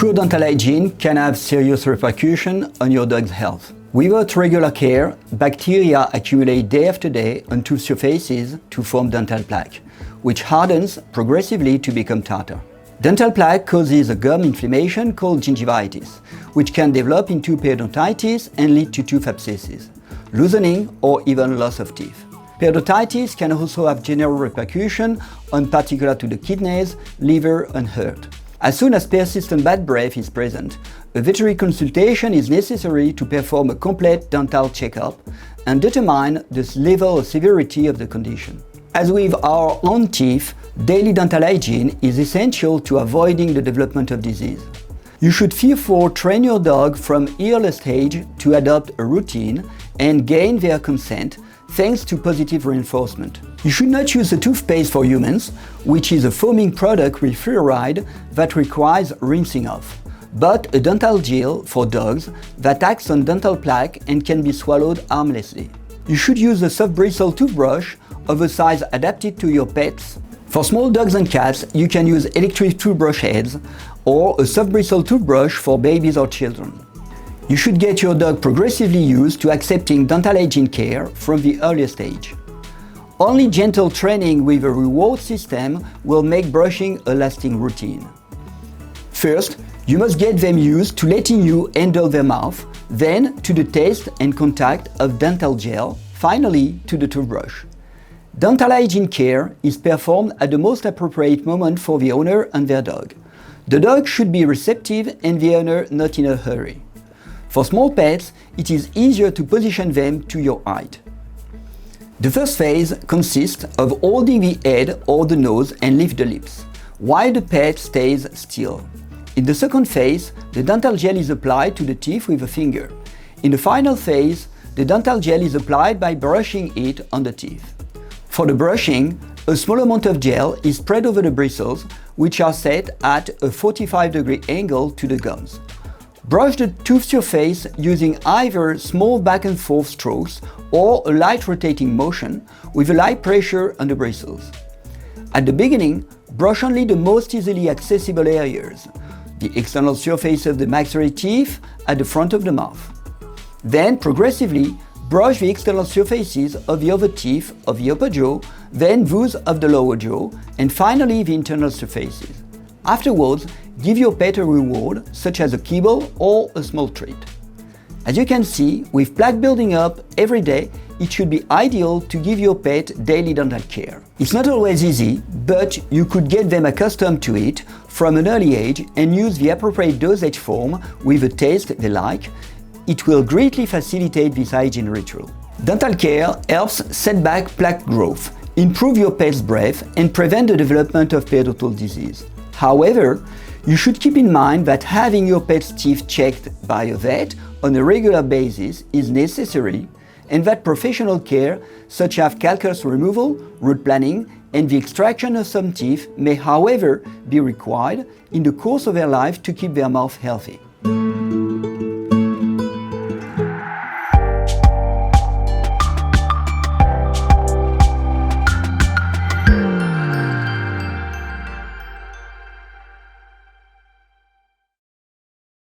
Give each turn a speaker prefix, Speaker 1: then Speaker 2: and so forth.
Speaker 1: Poor dental hygiene can have serious repercussions on your dog's health. Without regular care, bacteria accumulate day after day on tooth surfaces to form dental plaque, which hardens progressively to become tartar. Dental plaque causes a gum inflammation called gingivitis, which can develop into periodontitis and lead to tooth abscesses, loosening, or even loss of teeth. Periodontitis can also have general repercussions on particular to the kidneys, liver, and heart. As soon as persistent bad breath is present, a veterinary consultation is necessary to perform a complete dental checkup and determine the level of severity of the condition. As with our own teeth, daily dental hygiene is essential to avoiding the development of disease. You should therefore train your dog from earliest age to adopt a routine and gain their consent thanks to positive reinforcement. You should not use a toothpaste for humans, which is a foaming product with fluoride that requires rinsing off, but a dental gel for dogs that acts on dental plaque and can be swallowed harmlessly. You should use a soft bristle toothbrush of a size adapted to your pets. For small dogs and cats, you can use electric toothbrush heads or a soft bristle toothbrush for babies or children. You should get your dog progressively used to accepting dental hygiene care from the earliest age. Only gentle training with a reward system will make brushing a lasting routine. First, you must get them used to letting you handle their mouth, then to the taste and contact of dental gel, finally to the toothbrush. Dental hygiene care is performed at the most appropriate moment for the owner and their dog. The dog should be receptive and the owner not in a hurry. For small pets, it is easier to position them to your height. The first phase consists of holding the head or the nose and lift the lips, while the pet stays still. In the second phase, the dental gel is applied to the teeth with a finger. In the final phase, the dental gel is applied by brushing it on the teeth. For the brushing, a small amount of gel is spread over the bristles, which are set at a 45-degree angle to the gums. Brush the tooth surface using either small back and forth strokes or a light rotating motion with a light pressure on the bristles. At the beginning, brush only the most easily accessible areas, the external surface of the maxillary teeth at the front of the mouth. Then, progressively, brush the external surfaces of the upper teeth of the upper jaw, then those of the lower jaw, and finally the internal surfaces. Afterwards, give your pet a reward, such as a kibble or a small treat. As you can see, with plaque building up every day, it should be ideal to give your pet daily dental care. It's not always easy, but you could get them accustomed to it from an early age and use the appropriate dosage form with a taste they like. It will greatly facilitate this hygiene ritual. Dental care helps set back plaque growth, improve your pet's breath, and prevent the development of periodontal disease. However, you should keep in mind that having your pet's teeth checked by a vet on a regular basis is necessary, and that professional care, such as calculus removal, root planning, and the extraction of some teeth may, however, be required in the course of their life to keep their mouth healthy.